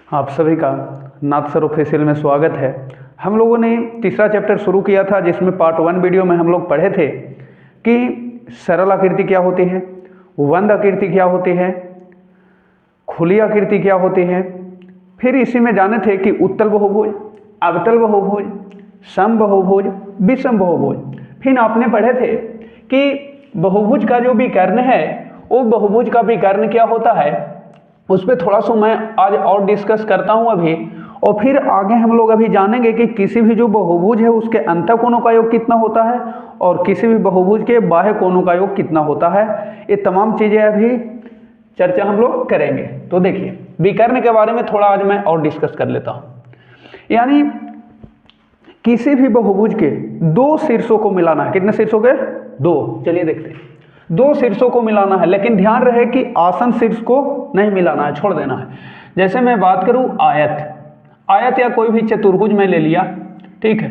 आप सभी का नाथ सर ऑफिशियल में स्वागत है। हम लोगों ने तीसरा चैप्टर शुरू किया था जिसमें पार्ट 1 वीडियो में हम लोग पढ़े थे कि सरल आकृति क्या होती है, बंद आकृति क्या होती है, खुली आकृति क्या होती है। फिर इसी में जाने थे कि उत्तल बहुभुज, अवतल बहुभुज, समबाहुभुज, विषम बहुभुज। फिर आपने पढ़े थे कि बहुभुज का जो विकर्ण है वो बहुभुज का विकर्ण क्या होता है, उस पर थोड़ा सा मैं आज और डिस्कस करता हूं अभी। और फिर आगे हम लोग अभी जानेंगे कि किसी भी जो बहुभुज है उसके अंतः कोणों का योग कितना होता है और किसी भी बहुभुज के बाह्य कोणों का योग कितना होता है। ये तमाम चीजें अभी चर्चा हम लोग करेंगे। तो देखिए विकर्ण के बारे में थोड़ा आज मैं और डिस्कस कर लेता हूं। यानी किसी भी बहुभुज के दो शीर्षों को मिलाना है। कितने शीर्षों के? दो। चलिए देखते हैं। दो शीर्षों को मिलाना है, लेकिन ध्यान रहे कि आसन शीर्ष को नहीं मिलाना है, छोड़ देना है। जैसे मैं बात करूं आयत या कोई भी चतुर्भुज में ले लिया, ठीक है,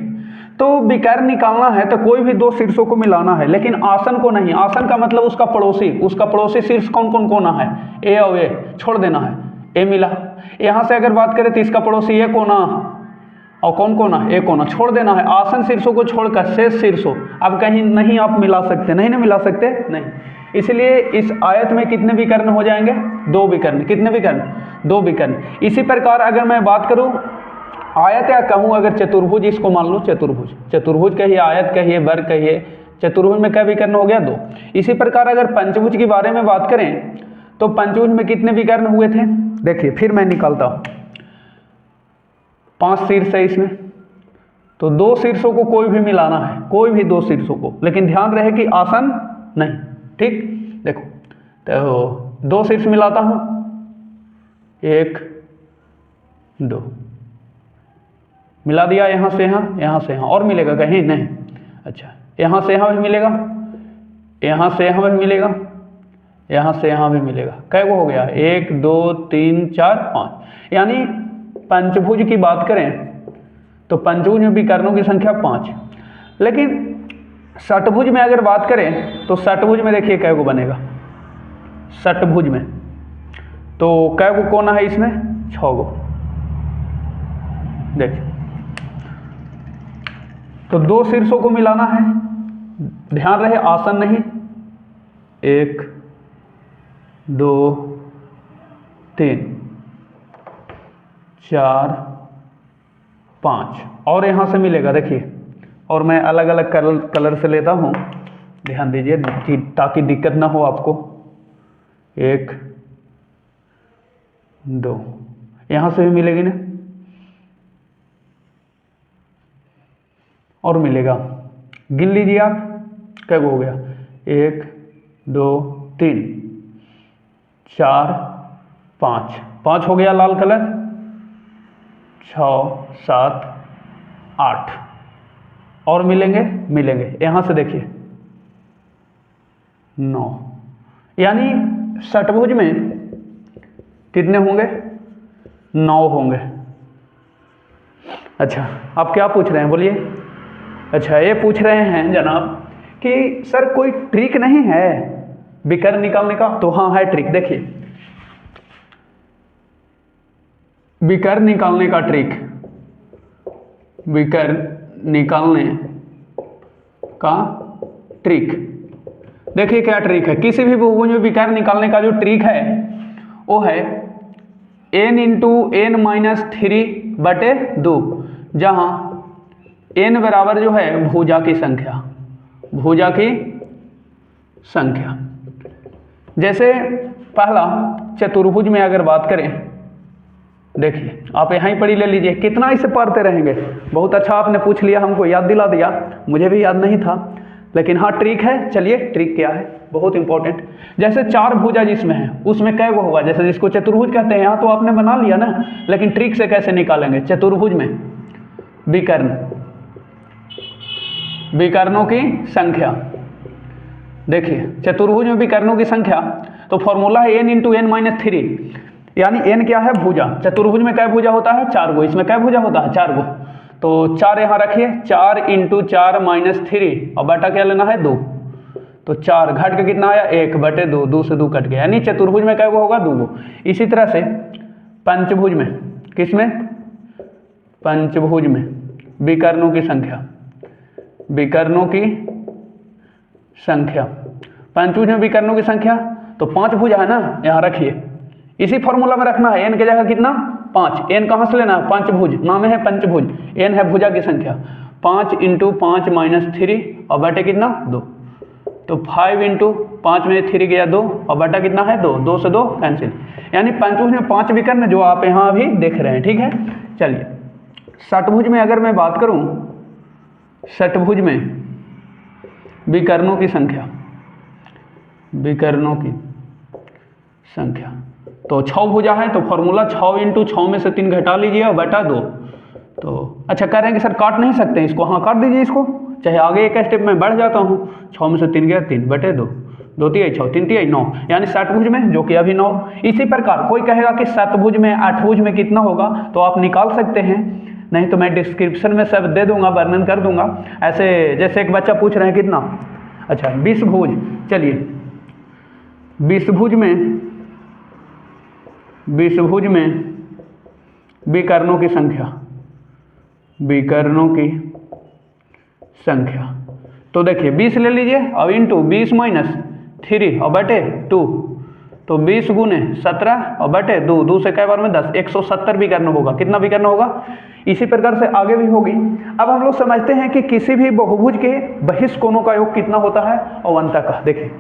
तो विकर्ण निकालना है तो कोई भी दो शीर्षों को मिलाना है, लेकिन आसन को नहीं। आसन का मतलब उसका पड़ोसी शीर्ष कौन कौन कोना है, ए और ए, छोड़ देना है। ए मिला, यहां से अगर बात करें तो इसका पड़ोसी ए कोना और कौन कोना, एक कोना, छोड़ देना है। आसन शीर्षों को छोड़कर शेष शीर्षों अब कहीं नहीं आप मिला सकते, नहीं मिला सकते नहीं। इसलिए इस आयत में कितने विकर्ण हो जाएंगे? दो विकर्ण। कितने विकर्ण? दो विकर्ण। इसी प्रकार अगर मैं बात करूं आयत या कहूं अगर चतुर्भुज, इसको मान लो चतुर्भुज कहिए, आयत कहिए, वर्ग कहिए, चतुर्भुज में क्या विकर्ण हो गया? दो। इसी प्रकार अगर पंचभुज के बारे में बात करें तो पंचभुज में कितने विकर्ण हुए थे? देखिए फिर मैं निकालता हूं। 5 शीर्ष है इसमें, तो दो शीर्षों को कोई भी मिलाना है, कोई भी दो शीर्षों को, लेकिन ध्यान रहे कि आसन नहीं। ठीक, देखो तो दो शीर्ष मिलाता हूं, 1 2 मिला दिया, यहां से यहां से यहां, और मिलेगा कहीं? नहीं। अच्छा, यहां से यहां भी मिलेगा, यहां से यहां भी मिलेगा, यहां से यहां भी मिलेगा। कै वो हो गया? 1 2 3 4 5। यानी पंचभुज की बात करें तो पंचभुज में विकर्णों की संख्या 5। लेकिन षटभुज में अगर बात करें तो षटभुज में देखिए कै गो बनेगा। षटभुज में तो कै गो कोना है इसमें? 6 गो। देखिए तो दो शीर्षों को मिलाना है, ध्यान रहे आसन नहीं। 1 2 3 4 5 और यहां से मिलेगा। देखिए, और मैं अलग अलग कलर से लेता हूं, ध्यान दीजिए ताकि दिक्कत ना हो आपको। 1 2 यहां से भी मिलेगी ना, और मिलेगा। गिन लीजिए आप, क्या हो गया? 1 2 3 4 5 हो गया लाल कलर। 6 7 8 और मिलेंगे यहां से देखिए 9। यानी षटभुज में कितने होंगे? 9 होंगे। अच्छा, आप क्या पूछ रहे हैं बोलिए? अच्छा, ये पूछ रहे हैं जनाब कि सर कोई ट्रिक नहीं है विकर्ण निकालने का? तो हाँ है ट्रिक। देखिए विकर्ण निकालने का ट्रिक, विकर्ण निकालने का ट्रिक। देखिए क्या ट्रिक है। किसी भी बहुभुज में विकर्ण निकालने का जो ट्रिक है वो है n × n-3/2, जहां n बराबर जो है भुजा की संख्या। जैसे पहला चतुर्भुज में अगर बात करें, देखिए आप यहाँ ही पढ़ी ले लीजिए, कितना इसे पढ़ते रहेंगे। बहुत अच्छा आपने पूछ लिया, हमको याद दिला दिया, मुझे भी याद नहीं था, लेकिन हाँ ट्रिक है। चलिए ट्रिक क्या है, बहुत इंपॉर्टेंट। जैसे 4 भुजा जिसमें है उसमें कै गो होगा? जैसे जिसको चतुर्भुज कहते हैं, यहाँ तो आपने बना लिया ना, लेकिन ट्रिक से कैसे निकालेंगे? चतुर्भुज में विकर्णों की संख्या। देखिए चतुर्भुज में विकर्णों की संख्या, तो फॉर्मूला है n × n-3, यानी n क्या है? भुजा। चतुर्भुज में कै भुजा होता है? 4 गो। इसमें कै भुजा होता है? 4 गो। तो 4 यहाँ रखिए, 4 × 4-3 और बटा क्या लेना है? 2। तो 4 घट के कितना आया? 1/2, 2 से 2 कट गया, यानी चतुर्भुज में कै गो होगा? 2 गो। इसी तरह से पंचभुज में किसमें? पंचभुज में। विकर्णों की संख्या, विकर्णों की संख्या, पंचभुज में विकर्णों की संख्या, तो 5 भुजा है ना, यहाँ रखिए, इसी फॉर्मूला में रखना है। n की जगह कितना? 5। n कहाँ से लेना है? पंचभुज, नाम है पंचभुज, n है भुजा की संख्या। 5 × 5 - 3 और बटे कितना? 2। तो 5 × 5 में 3 गया 2 और बटा कितना है? 2। 2 से 2 कैंसिल, यानी पंचभुज में 5 विकर्ण जो आप यहाँ अभी देख रहे हैं। ठीक है, चलिए षटभुज में अगर मैं बात करूँ, षटभुज में विकर्णों की संख्या, विकर्णों की संख्या, तो 6 भुजा है, तो फॉर्मूला 6 × 6 में से 3 घटा लीजिए और बटा 2। तो अच्छा कह रहे हैं कि सर काट नहीं सकते हैं इसको? हाँ काट दीजिए इसको, चाहे आगे एक स्टेप में बढ़ जाता हूँ। 6 में से 3 गया 3 बटे 2, 2 × 3 = 6, 3 × 3 = 9, यानी षटभुज में जो कि अभी 9। इसी प्रकार कोई कहेगा कि सतभुज में, अठभुज में कितना होगा, तो आप निकाल सकते हैं, नहीं तो मैं डिस्क्रिप्शन में सब दे दूंगा, वर्णन कर दूंगा। ऐसे जैसे एक बच्चा पूछ रहे हैं कितना, अच्छा 20 भुज, चलिए 20 भुज में, 20 भुज में विकर्णों की संख्या, विकर्णों की संख्या, तो देखिए 20 ले लीजिए अब इंटू 20 - 3 और बटे 2, तो 20 × 17 और बटे 2, 2 से कई बार में 10, 170 विकर्ण होगा। कितना विकर्ण होगा? इसी प्रकार से आगे भी होगी। अब हम लोग समझते हैं कि किसी भी बहुभुज के बहिष्ठ कोणों का योग कितना होता है और अंतः का। देखिए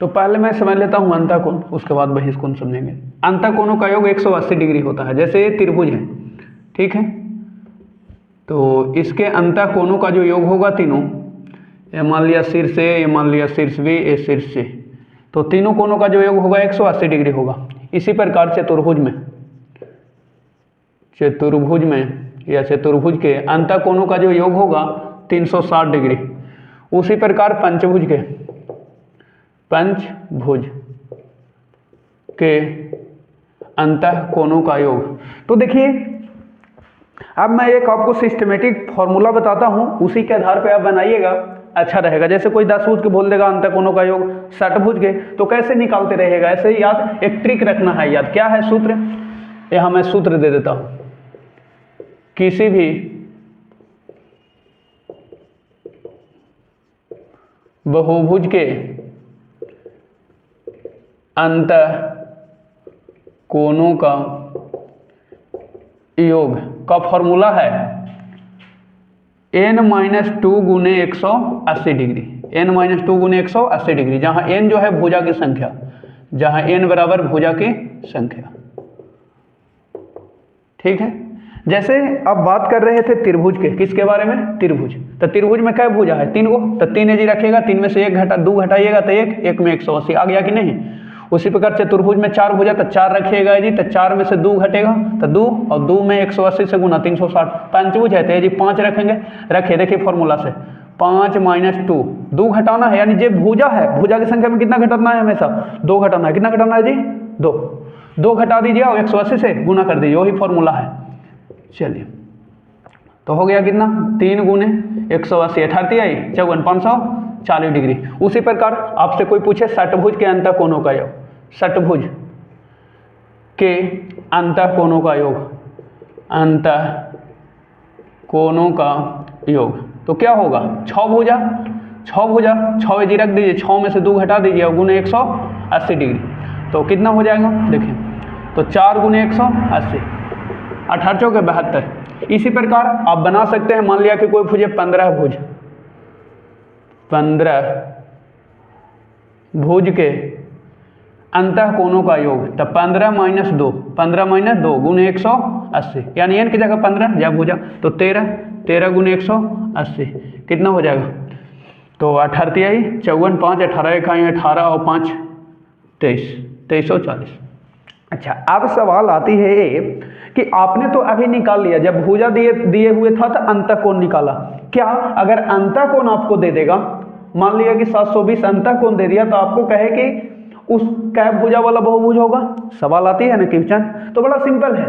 तो पहले मैं समझ लेता हूं अंतः कोण, उसके बाद बहिष्ठ कोण समझेंगे। अंतः कोणों का योग 180 डिग्री होता है। जैसे ये त्रिभुज है, ठीक है, तो इसके अंतः कोणों का जो योग होगा तीनों, ये मान लिया शीर्ष ए, ये मान लिया शीर्ष बी, ये शीर्ष सी, तो तीनों कोणों का जो योग होगा 180 डिग्री होगा। इसी प्रकार चतुर्भुज में, चतुर्भुज में या चतुर्भुज के अंतः कोणों का जो योग होगा 360 डिग्री। उसी प्रकार पंचभुज के, पंचभुज के अंतः कोणों का योग, तो देखिए अब मैं एक आपको सिस्टमेटिक फॉर्मूला बताता हूं, उसी के आधार पे आप बनाइएगा, अच्छा रहेगा। जैसे कोई 10 भुज के बोल देगा अंतः कोणों का योग, षटभुज के, तो कैसे निकालते रहेगा? ऐसे ही याद, एक ट्रिक रखना है याद। क्या है सूत्र? यहां मैं सूत्र दे देता हूं। किसी भी बहुभुज के अंतः कोणों का योग का फॉर्मूला है n - 2 × 180 डिग्री, n - 2 × 180 डिग्री, जहां n जो है भुजा की संख्या, जहां n बराबर भुजा की संख्या। ठीक है, जैसे अब बात कर रहे थे त्रिभुज के, किसके बारे में? त्रिभुज। तो त्रिभुज में क्या भुजा है? 3 गो, तो 3 जी रखिएगा, 3 में से 2 घटाइएगा तो 1 में 180 आ गया कि नहीं। उसी प्रकार चतुर्भुज में 4 भुजा, तो 4 रखिएगा जी, तो 4 में से 2 घटेगा तो 2, और 2 में 180 से गुना 360। पंचभुज है तो जी 5 रखेंगे, रखिए देखिए फॉर्मूला से 5 - 2, 2 घटाना है, यानी जो भुजा है, भुजा की संख्या में कितना घटाना है? हमेशा 2 घटाना है। कितना घटाना है जी? 2, 2 घटा दीजिए और 180 से गुना कर दीजिए, वही फॉर्मूला है। चलिए तो हो गया कितना? 3 × 180, 38 आई 54, 540 डिग्री। उसी प्रकार आपसे कोई पूछे षटभुज के अंतः कोणों का योग, षटभुज के अंतः कोणों का योग, अंतः कोणों का योग, तो क्या होगा? 6 भुजा, 6 भुजा, 6 जी रख दीजिए, 6 में से 2 घटा दीजिए और गुणे 180 डिग्री, तो कितना हो जाएगा? देखिए तो 4 × 180, 18 × 72। इसी प्रकार आप बना सकते हैं, मान लिया कि कोई भुज 15 भुज, 15 भुज के अंतः कोणों का योग, तो 15 - 2, 15 - 2 गुणे 180, यानी n की जगह 15 या भुजा, तो 13, 13 × 180 कितना हो जाएगा? तो 18 आई 54, 5 18 1 आई 18 और 5 23, 2340। अच्छा अब सवाल आती है कि आपने तो अभी निकाल लिया, जब भुजा दिए हुए था तो अंतः कोण निकाला। क्या अगर अंतः कोण आपको दे देगा, मान लिया कि 720 अंतः कोण दे दिया, तो आपको कहे कि उस कै भुजा वाला बहुभुज होगा? सवाल आती है ना क्वेश्चन। तो बड़ा सिंपल है,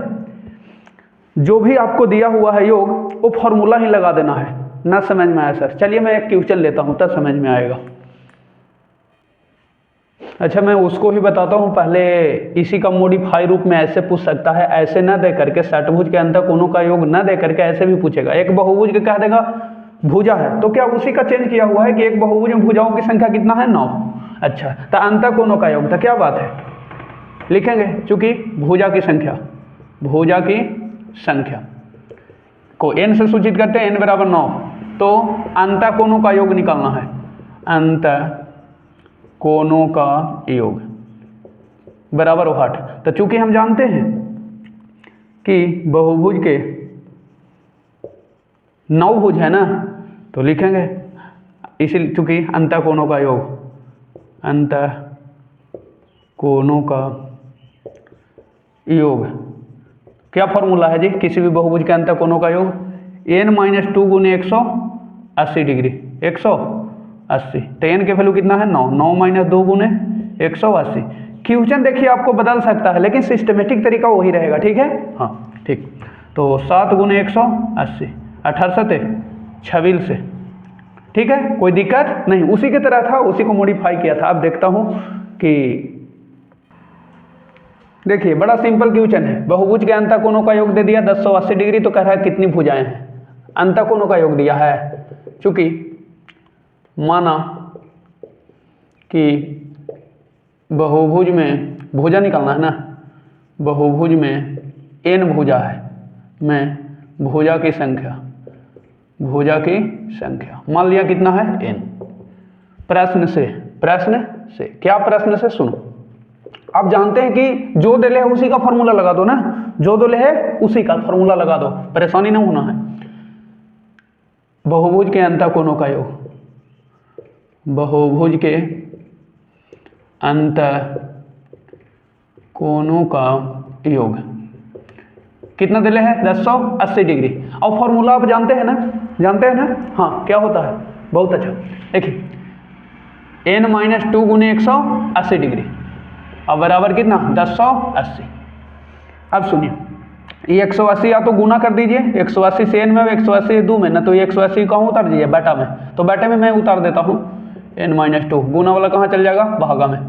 जो भी आपको दिया हुआ है योग वो फॉर्मूला ही लगा देना है। ना समझ में आया सर? चलिए मैं एक क्वेश्चन लेता हूं तब समझ में आएगा। अच्छा, मैं उसको ही बताता हूँ। पहले इसी का मॉडिफाई रूप में ऐसे पूछ सकता है, ऐसे ना दे करके षटभुज के अंतर कोणों का योग ना दे करके ऐसे भी पूछेगा। एक बहुभुज के कह देगा भुजा है, तो क्या उसी का चेंज किया हुआ है कि एक बहुभुज में भुजाओं की संख्या कितना है 9। अच्छा, तो अंतर कोणों का योग था, क्या बात है, लिखेंगे। चूंकि भुजा की संख्या को n से सूचित करते हैं, n बराबर 9, तो अंतर कोणों का योग निकालना है, अंतर कोणों का योग बराबर 8। तो चूंकि हम जानते हैं कि बहुभुज के 9 भुज है ना, तो लिखेंगे इसी, चूंकि अंतर कोणों का योग, अंतर कोणों का योग क्या फॉर्मूला है जी किसी भी बहुभुज के अंतर कोणों का योग, n-2 गुने 180 डिग्री, 180। तो n के वैल्यू कितना है 9, 9 - 2 गुने 180। क्वेश्चन देखिए आपको बदल सकता है, लेकिन सिस्टमेटिक तरीका वही रहेगा, ठीक है। हाँ ठीक, तो 7 गुने 180, 18 26 से, ठीक है, कोई दिक्कत नहीं। उसी की तरह था, उसी को मॉडिफाई किया था। अब देखता हूँ कि देखिए बड़ा सिंपल क्वेश्चन है। बहुभुज के अंतर कोणों का योग दे दिया 1080 डिग्री, तो कह रहा है कितनी भुजाएं हैं, अंतर कोणों का योग दिया है। चूंकि माना कि बहुभुज में भुजा निकालना है ना, बहुभुज में n भुजा है, में भुजा की संख्या मान लिया कितना है n। प्रश्न से क्या, प्रश्न से सुनो। आप जानते हैं कि जो दिले है उसी का फॉर्मूला लगा दो ना, जो दिले है उसी का फॉर्मूला लगा दो, परेशानी ना होना है। बहुभुज के अंतर कोणों का योग, बहुभुज के अंतर कोणों का योग कितना दिले है 1080 डिग्री। और फॉर्मूला आप जानते हैं ना, हाँ क्या होता है, बहुत अच्छा। देखिए n-2 गुने 180 डिग्री अब बराबर कितना 1080। अब सुनिए, ये 180 या तो गुना कर दीजिए, 180 से n में, 180 2 में ना, तो ये 180 कहाँ उतार दीजिए बेटा में, तो बेटे में मैं उतार देता हूँ n-2, गुना वाला कहाँ चल जाएगा भागा में,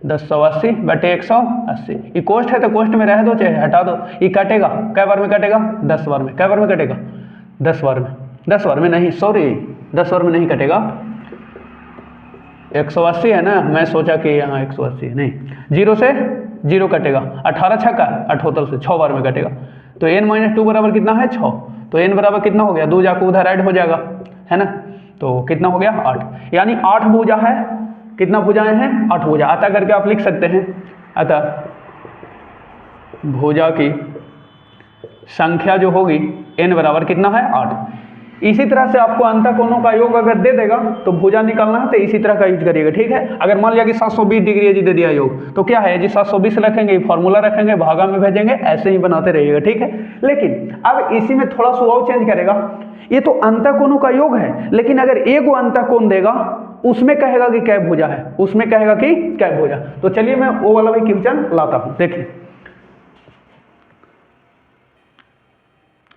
1080 बटे 180। ये कोष्ट है तो कोष्ट में रह दो चाहे हटा दो, ये कटेगा कै बार में कटेगा 10 बार में, कै बार में कटेगा 10 बार में, 10 बार में नहीं, सॉरी 10 बार में नहीं कटेगा, 180 है ना, मैं सोचा कि यहाँ 180 है, नहीं, 0 से 0 कटेगा, 18 छक्का 78 से 6 बार में कटेगा। तो n-2 बराबर कितना है 6, तो n बराबर कितना हो गया, 2 जाकर उधर ऐड हो जाएगा, है ना, तो कितना हो गया 8, यानी 8 भुजा है। कितना भुजाएं हैं 8 भुजा। अतः करके आप लिख सकते हैं, अतः भुजा की संख्या जो होगी n बराबर कितना है 8। इसी तरह से आपको अंतर कोणों का योग अगर दे देगा तो भुजा निकालना है, तो इसी तरह का यूज करिएगा, ठीक है। अगर मान लिया कि 720 डिग्री जी दे दिया योग, तो क्या है जी 720 रखेंगे, फॉर्मूला रखेंगे, भागा में भेजेंगे, ऐसे ही बनाते रहिएगा, ठीक है। लेकिन अब इसी में थोड़ा सा और चेंज करेगा, ये तो अंतर कोणों का योग है, लेकिन अगर एक अंतर कोण देगा उसमें कहेगा कि कै भुजा है, उसमें कहेगा कि कै भुजा। तो चलिए मैं वो वाला भी क्वेश्चन लाता हूं। देखिए,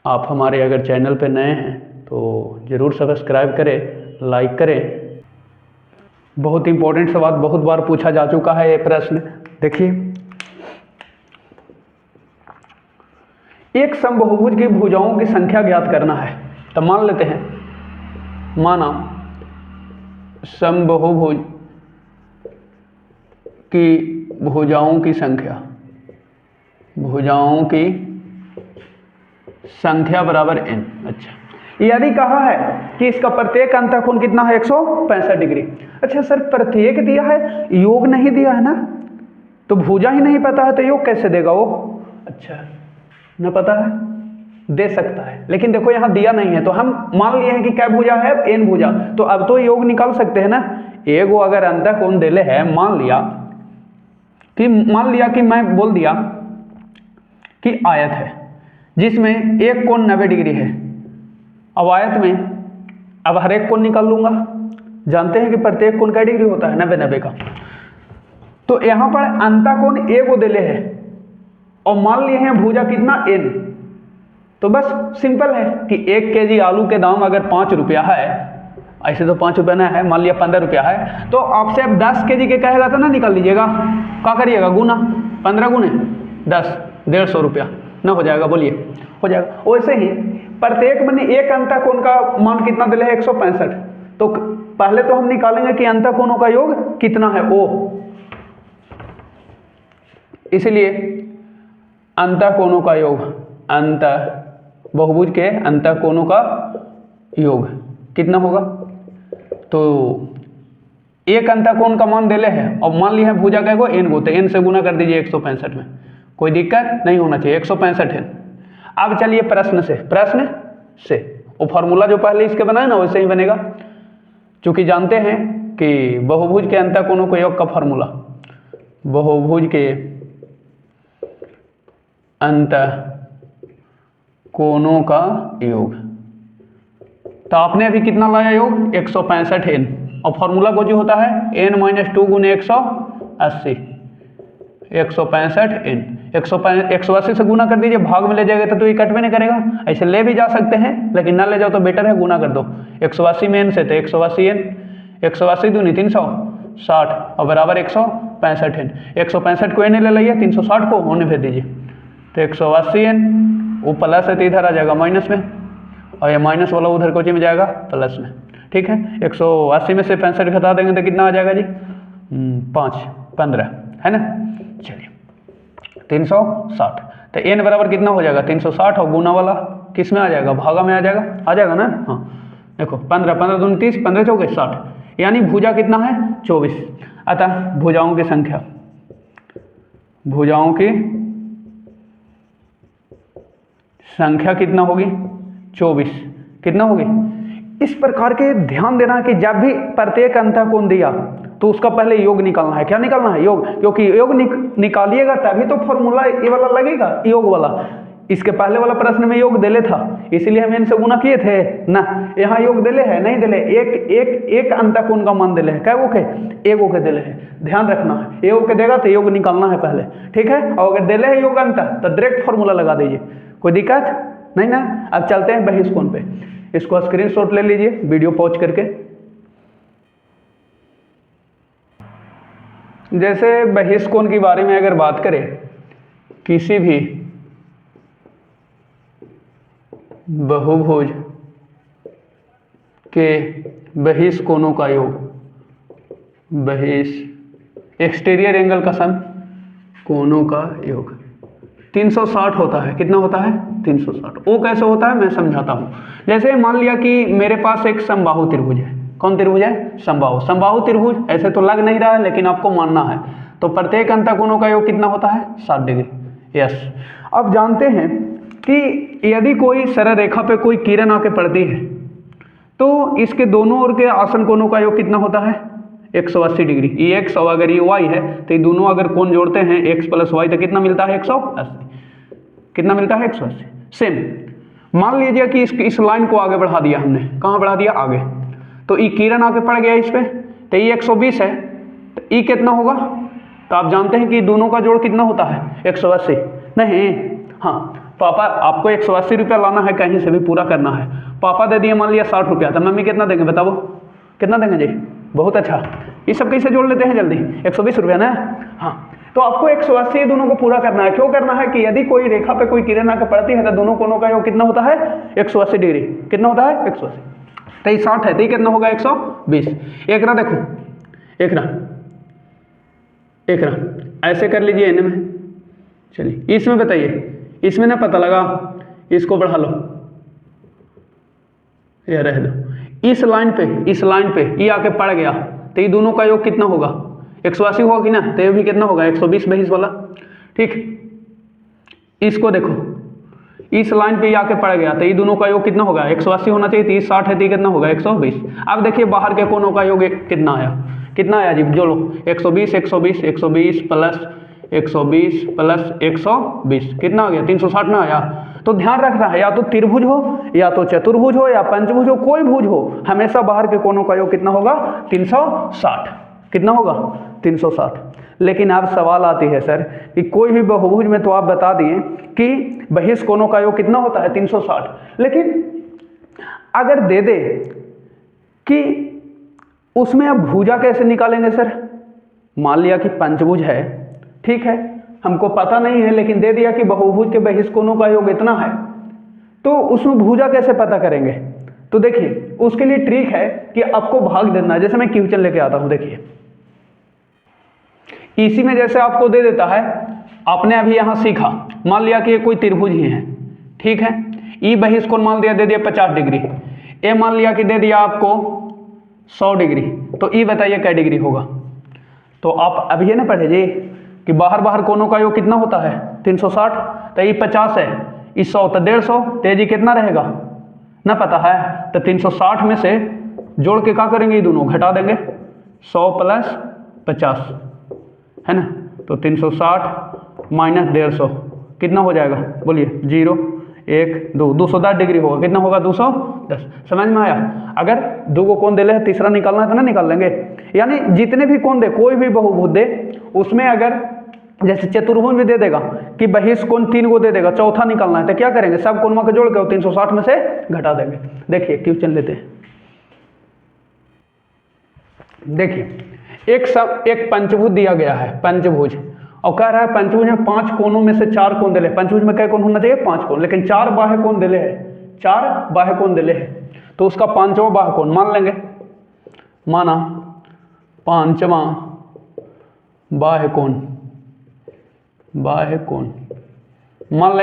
आप हमारे अगर चैनल पे नए हैं तो जरूर सब्सक्राइब करें, लाइक करें। बहुत इंपॉर्टेंट सवाल, बहुत बार पूछा जा चुका है ये प्रश्न। देखिए, एक समबाहुभुज की भुजाओं की संख्या ज्ञात करना है। तो मान लेते हैं, माना समबाहुभुज की भुजाओं की संख्या बराबर n। अच्छा, यदि कहा है कि इसका प्रत्येक अंतर कोण कितना है 165 डिग्री। अच्छा सर, प्रत्येक दिया है, योग नहीं दिया है ना, तो भुजा ही नहीं पता है तो योग कैसे देगा वो। अच्छा, न पता है, दे सकता है, लेकिन देखो यहाँ दिया नहीं है, तो हम मान लिए हैं कि क्या भुजा है n भुजा, तो अब तो योग निकाल सकते हैं ना। एगो अगर अंतर कोण देले है, मान लिया कि मैं बोल दिया कि आयत है जिसमें एक कोण 90 डिग्री है। अब आयत में अब हर एक कोण निकाल लूंगा, जानते हैं कि प्रत्येक कोण का डिग्री होता है 90 का। तो यहाँ पर अंतर कोण एगो देले है और मान लिए हैं भुजा कितना n, तो बस सिंपल है कि 1 kg आलू के दाम अगर 5 रुपया है ऐसे तो 5 रुपया ना है, मान लिया 15 रुपया है, तो आपसे अब 10 के जी के कहेगा तो ना निकाल लीजिएगा, क्या करिएगा, गुना 15 गुने 10, 150 रुपया ना हो जाएगा, बोलिए हो जाएगा। वैसे ही प्रत्येक मैंने एक अंतःकोण का मान कितना दिले है 165, तो पहले तो हम निकालेंगे कि अंतःकोणों का योग कितना है ओ, इसलिए अंतःकोणों का योग, बहुभुज के अंतःकोणों का योग कितना होगा, तो एक अंतःकोण का मान देले है और मान लिया है भुजा का एन गोते, एन से गुना कर दीजिए 165 में, कोई दिक्कत नहीं होना चाहिए, 165 है। अब चलिए प्रश्न से वो फार्मूला जो पहले इसके बनाए ना वैसे ही बनेगा, क्योंकि जानते हैं कि बहुभुज के अंतःकोणों के योग का फार्मूला, बहुभुज के अंतःकोणों का योग, तो आपने अभी कितना लाया योग 165 एन, और फार्मूला को जो होता है n-2 गुने 180, 165 एन, 180 से गुना कर दीजिए, भाग में ले जाएगा तो ये कट में नहीं करेगा, ऐसे ले भी जा सकते हैं लेकिन ना ले जाओ तो बेटर है, गुना कर दो 180 में एन से, तो 180 एन, 180 दूनी 360 और बराबर 165 एन, 165 को एन ले लिया, 360 को होने भेज दीजिए, तो 180 एन, वो प्लस है तो इधर आ जाएगा माइनस में, और ये माइनस वाला उधर कोची में जाएगा प्लस में, ठीक है। 180 में से 65 घटा देंगे तो कितना आ जाएगा जी 15 है ना, चलिए 360, तो एन बराबर कितना हो जाएगा 360, और गुना वाला किस में आ जाएगा, भागा में आ जाएगा ना, हाँ देखो 15 दूनी 30, 15 चौके 60, यानी भुजा कितना है 24, अतः भुजाओं की संख्या, भुजाओं की संख्या कितना होगी 24, कितना होगी। इस प्रकार के ध्यान देना कि जब भी प्रत्येक अंतःकोण दिया तो उसका पहले योग निकालना है, क्या निकालना है योग, क्योंकि योग निकालिएगा तभी तो फॉर्मूला ये वाला लगेगा योग वाला। इसके पहले वाला प्रश्न में योग दिले था, इसीलिए हम इनसे गुना किए थे ना, यहाँ योग दिले है नहीं दिले, एक अंतःकोण का मान दिले है, क्या वो के एगो के दिले है, ध्यान रखना है, एगो के देगा तो योग निकालना है पहले, ठीक है। और अगर दिले है योग अंत तो डायरेक्ट फॉर्मूला लगा दीजिए, कोई दिक्कत नहीं ना। अब चलते हैं बहिष्कोण पे, इसको स्क्रीनशॉट ले लीजिए वीडियो पॉज करके। जैसे बहिष्कोण की बारे में अगर बात करें, किसी भी बहुभुज के बहिष्कोणों का योग, एक्सटीरियर एंगल का सम कोणों का योग 360 होता है, कितना होता है 360। वो कैसे होता है मैं समझाता हूँ। जैसे मान लिया कि मेरे पास एक समबाहु त्रिभुज है, कौन त्रिभुज है समबाहु त्रिभुज, ऐसे तो लग नहीं रहा है लेकिन आपको मानना है, तो प्रत्येक अंतःकोणों का योग कितना होता है 60 डिग्री, यस। अब जानते हैं कि यदि कोई सरल रेखा पे कोई किरण आके पड़ती है तो इसके दोनों ओर के आसन कोणों का योग कितना होता है 180 डिग्री, ये x और अगर ये y है तो ये दोनों अगर कोण जोड़ते हैं x प्लस y तो कितना मिलता है 180, कितना मिलता है 180। सेम मान लीजिए कि इस लाइन को आगे बढ़ा दिया हमने, कहाँ बढ़ा दिया आगे, तो ये किरण आके पड़ गया इस पे, तो ये 120 है, तो ये कितना होगा, तो आप जानते हैं कि दोनों का जोड़ कितना होता है 180, नहीं हाँ, पापा आपको 180 रुपया लाना है, कहीं से भी पूरा करना है, पापा दे दिए मान लिया 60 रुपया, तो मम्मी कितना देंगे बताओ, कितना देंगे जी, बहुत अच्छा। ये सब कैसे जोड़ लेते हैं जल्दी, 120 रुपया ना, हाँ। तो आपको 180 दोनों को पूरा करना है, क्यों करना है कि यदि कोई रेखा पे कोई किरण आकर पड़ती है तो दोनों कोणों का योग कितना होता है 180 डिग्री, कितना होता है 180, तो ये 60 है तो ये कितना होगा 120। एक ना देखो, एक ना ऐसे कर लीजिए एन में, चलिए इसमें बताइए, इसमें ना पता लगा, इसको बढ़ा लो या रह दो, इस लाइन पे ये आके पड़ गया तो ये दोनों का योग कितना होगा 180 होगा कि ना, तो ये भी कितना होगा 120 बहिष वाला, ठीक। इसको देखो, इस लाइन पे ये आके पड़ गया तो ये दोनों का योग कितना होगा 180 होना चाहिए, 30 60 है तो कितना होगा 120। अब देखिए बाहर के कोणों का योग कितना आया जी, जो लो 120 प्लस 120 प्लस 120 कितना आ गया 360 में आया। तो ध्यान रखना है, या तो त्रिभुज हो या तो चतुर्भुज हो या पंचभुज हो, कोई भुज हो, हमेशा बाहर के कोणों का योग कितना होगा 360, कितना होगा 360। लेकिन अब सवाल आती है सर कि कोई भी बहुभुज में तो आप बता दिए कि बहिष्ठ कोणों का योग कितना होता है 360, लेकिन अगर दे दे कि उसमें अब भुजा कैसे निकालेंगे सर। मान लिया कि पंचभुज है, ठीक है, हमको पता नहीं है लेकिन दे दिया कि बहुभुज के बहिष्कोणों का योग इतना है, तो उसमें भुजा कैसे पता करेंगे। तो देखिए उसके लिए ट्रिक है कि आपको भाग देना है। जैसे मैं क्वेश्चन लेके आता हूं, देखिए इसी में जैसे आपको दे देता है, आपने अभी यहां सीखा, मान लिया कि ये कोई त्रिभुज ही है, ठीक है, ई बहिष्कोण मान दिया, दे दिया 50 डिग्री, ए मान लिया कि दे दिया आपको 100 डिग्री, तो ई बताइए क्या डिग्री होगा। तो आप अभी ये ना पढ़े जी कि बाहर बाहर कोनों का योग कितना होता है 360, तो ये 50 है, ये 100 तो 150, तेजी कितना रहेगा ना पता है, तो 360 में से जोड़ के क्या करेंगे, ये दोनों घटा देंगे, 100 प्लस 50 है ना, तो 360 माइनस 150 कितना हो जाएगा, बोलिए 0 1 2, 210 डिग्री होगा, कितना होगा 210। समझ में आया। अगर दो को कोण दे ले, तीसरा निकालना है तो ना निकाल लेंगे। यानी जितने भी कोण दे, कोई भी बहुभुज दे, उसमें अगर जैसे चतुर्भुज में दे देगा कि बहिष्कोण 3 को दे देगा, चौथा निकालना है तो क्या करेंगे, सब कोणों को जोड़ के 360 में से घटा देंगे। देखिए क्वेश्चन लेते हैं, देखिए एक पंचभुज दिया गया है, पंचभुज, और कह रहा है पंचभुज में 5 कोणों में से 4 कोण दिले। पंचभुज में क्या कोण होना चाहिए, 5 कोण, लेकिन 4 बाह्य कोण दिले है, 4 बाह्य कोण दिले है, तो उसका 5वां बाह्य कोण मान लेंगे, माना 5वां बाह्य कोण मान लेंगे।